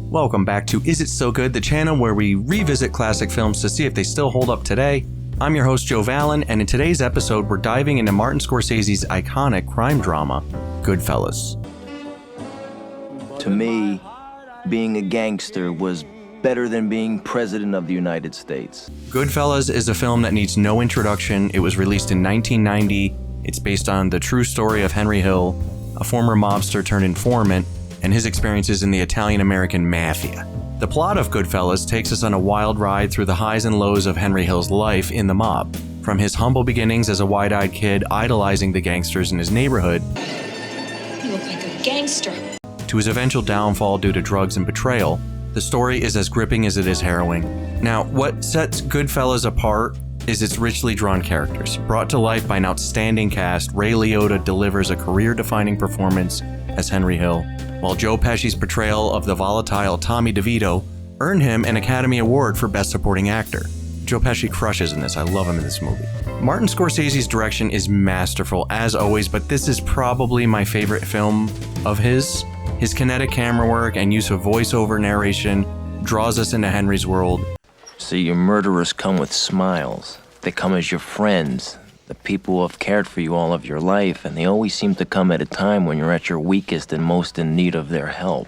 Welcome back to Is It So Good, the channel where we revisit classic films to see if they still hold up today. I'm your host, Joe Vallen, and in today's episode, we're diving into Martin Scorsese's iconic crime drama, Goodfellas. To me, being a gangster was better than being president of the United States. Goodfellas is a film that needs no introduction. It was released in 1990. It's based on the true story of Henry Hill, a former mobster turned informant, and his experiences in the Italian-American mafia. The plot of Goodfellas takes us on a wild ride through the highs and lows of Henry Hill's life in the mob. From his humble beginnings as a wide-eyed kid idolizing the gangsters in his neighborhood, You look like a gangster. to his eventual downfall due to drugs and betrayal, the story is as gripping as it is harrowing. Now, what sets Goodfellas apart is its richly drawn characters. Brought to life by an outstanding cast, Ray Liotta delivers a career-defining performance as Henry Hill, while Joe Pesci's portrayal of the volatile Tommy DeVito earned him an Academy Award for Best Supporting Actor. Joe Pesci crushes in this. I love him in this movie. Martin Scorsese's direction is masterful, as always, but this is probably my favorite film of his. His kinetic camera work and use of voiceover narration draws us into Henry's world. See, your murderers come with smiles. They come as your friends, the people who have cared for you all of your life, and they always seem to come at a time when you're at your weakest and most in need of their help.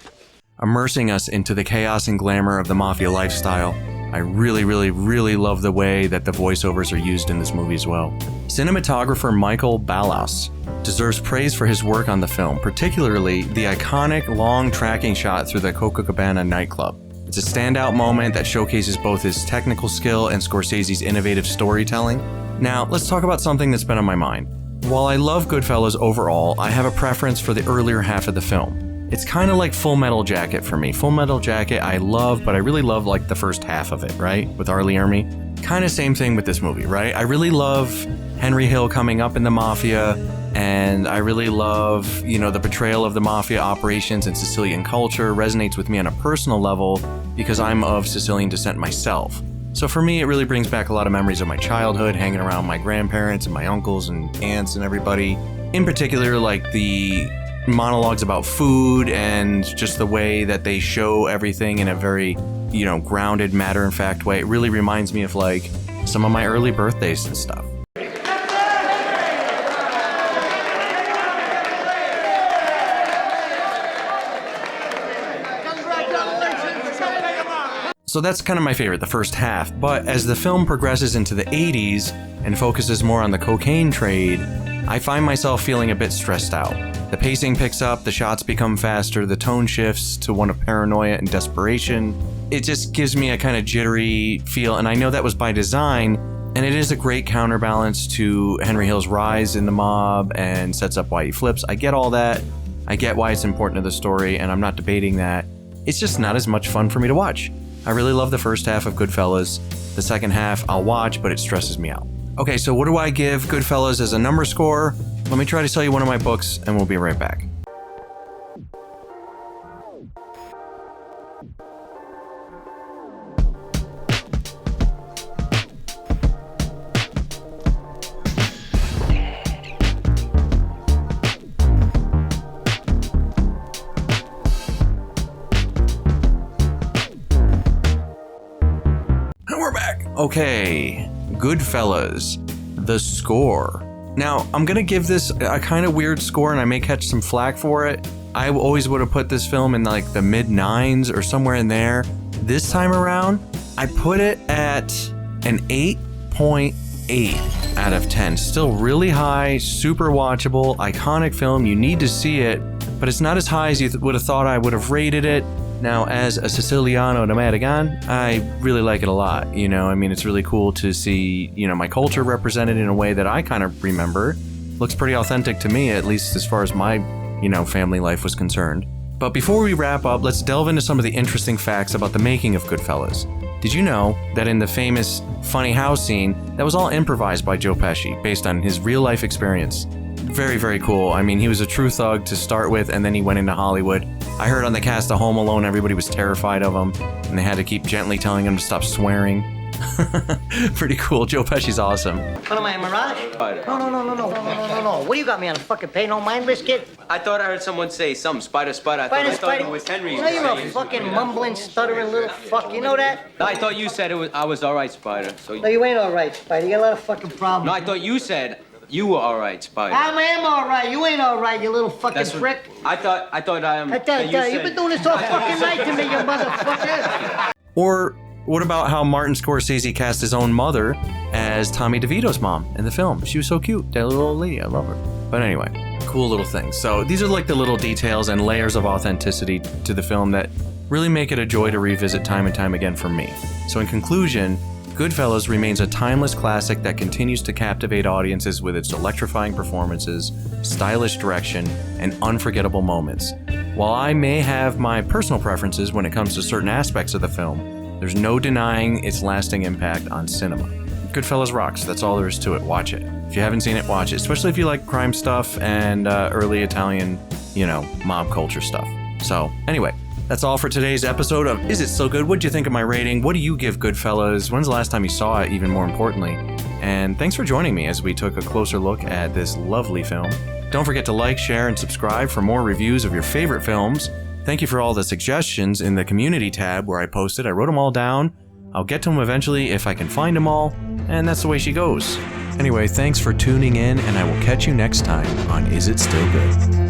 Immersing us into the chaos and glamour of the mafia lifestyle. I really love the way that the voiceovers are used in this movie as well. Cinematographer Michael Ballas deserves praise for his work on the film, particularly the iconic long tracking shot through the Copacabana nightclub. It's a standout moment that showcases both his technical skill and Scorsese's innovative storytelling. Now, let's talk about something that's been on my mind. While I love Goodfellas overall, I have a preference for the earlier half of the film. It's kind of like Full Metal Jacket for me. Full Metal Jacket I love, but I really love like the first half of it, right? With Arlie Ermy. Kind of same thing with this movie, right? I really love Henry Hill coming up in the mafia, and I really love, the portrayal of the mafia operations and Sicilian culture resonates with me on a personal level because I'm of Sicilian descent myself. So for me, it really brings back a lot of memories of my childhood, hanging around my grandparents and my uncles and aunts and everybody. In particular, like the monologues about food and just the way that they show everything in a very, grounded, matter-of-fact way. It really reminds me of like some of my early birthdays and stuff. So that's kind of my favorite, the first half. But as the film progresses into the 80s and focuses more on the cocaine trade, I find myself feeling a bit stressed out. The pacing picks up, the shots become faster, the tone shifts to one of paranoia and desperation. It just gives me a kind of jittery feel, and I know that was by design, and it is a great counterbalance to Henry Hill's rise in the mob and sets up why he flips. I get all that. I get why it's important to the story, and I'm not debating that. It's just not as much fun for me to watch. I really love the first half of Goodfellas. The second half I'll watch, but it stresses me out. Okay, so what do I give Goodfellas as a number score? Let me try to tell you one of my books, and we'll be right back. Okay, Goodfellas, the score. Now, I'm gonna give this a kind of weird score and I may catch some flack for it. I always would have put this film in like the mid-9s or somewhere in there. This time around, I put it at an 8.8 out of 10. Still really high, super watchable, iconic film. You need to see it, but it's not as high as you would have thought I would have rated it. Now, as a Siciliano de Madigan, I really like it a lot. It's really cool to see, my culture represented in a way that I kind of remember. Looks pretty authentic to me, at least as far as my, family life was concerned. But before we wrap up, let's delve into some of the interesting facts about the making of Goodfellas. Did you know that in the famous funny house scene, that was all improvised by Joe Pesci, based on his real-life experience? Very cool. He was a true thug to start with, and then he went into Hollywood. I heard on the cast of Home Alone, everybody was terrified of him, and they had to keep gently telling him to stop swearing. Pretty cool. Joe Pesci's awesome. What am I, a mirage? No. What do you got me on a fucking pay no mind list, kid? I thought I heard someone say something, spider. I thought it was Henry. You know you're a fucking mumbling, stuttering little fuck. You know that? I thought you said I was all right, Spider. So No, you ain't all right, Spider. You got a lot of fucking problems. No, I thought you said you were all right, Spider. I am all right. You ain't all right, you little fucking That's what- prick. I thought You've been doing this all fucking night to me, you motherfucker. Or what about how Martin Scorsese cast his own mother as Tommy DeVito's mom in the film? She was so cute, that little old lady. I love her. But anyway, cool little things. So these are like the little details and layers of authenticity to the film that really make it a joy to revisit time and time again for me. So in conclusion, Goodfellas remains a timeless classic that continues to captivate audiences with its electrifying performances, stylish direction, and unforgettable moments. While I may have my personal preferences when it comes to certain aspects of the film, there's no denying its lasting impact on cinema. Goodfellas rocks, that's all there is to it. Watch it. If you haven't seen it, watch it, especially if you like crime stuff and early Italian, mob culture stuff. So, anyway, that's all for today's episode of Is It Still Good? What'd you think of my rating? What do you give Goodfellas? When's the last time you saw it, even more importantly? And thanks for joining me as we took a closer look at this lovely film. Don't forget to like, share, and subscribe for more reviews of your favorite films. Thank you for all the suggestions in the community tab where I posted. I wrote them all down. I'll get to them eventually if I can find them all, and that's the way she goes. Anyway, thanks for tuning in, and I will catch you next time on Is It Still Good?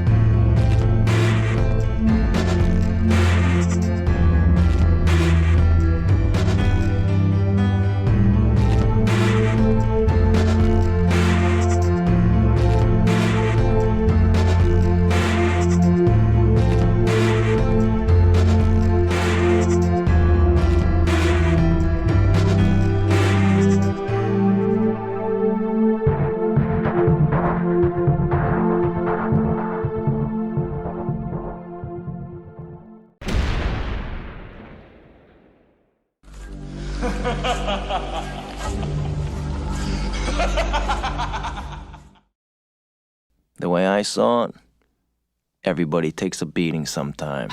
The way I saw it, everybody takes a beating sometime.